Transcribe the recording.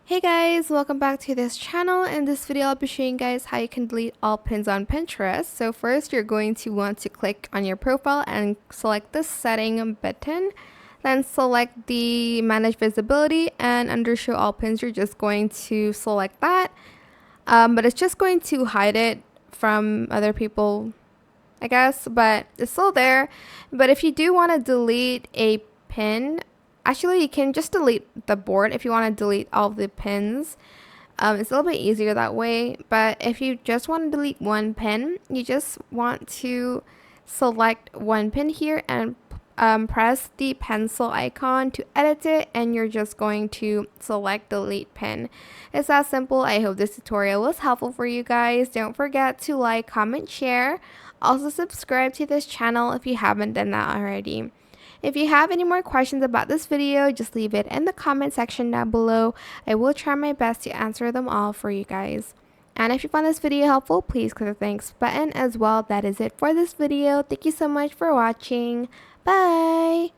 Hey guys, welcome back to this channel. In this video, I'll be showing you guys how you can delete all pins on Pinterest. So first, you're going to want to click on your profile and select the setting button. Then select the manage visibility, and under show all pins, you're just going to select that. But it's just going to hide it from other people, I guess, but it's still there. But if you do want to delete a pin, actually you can just delete the board if you want to delete all the pins. It's a little bit easier that way. But if you just want to delete one pin, you just want to select one pin here and press the pencil icon to edit it, and you're just going to select delete pin. It's that simple. I hope this tutorial was helpful for you guys. Don't forget to like, comment, share. Also subscribe to this channel if you haven't done that already. If you have any more questions about this video, just leave it in the comment section down below. I will try my best to answer them all for you guys. And if you found this video helpful, please click the thanks button as well. That is it for this video. Thank you so much for watching. Bye!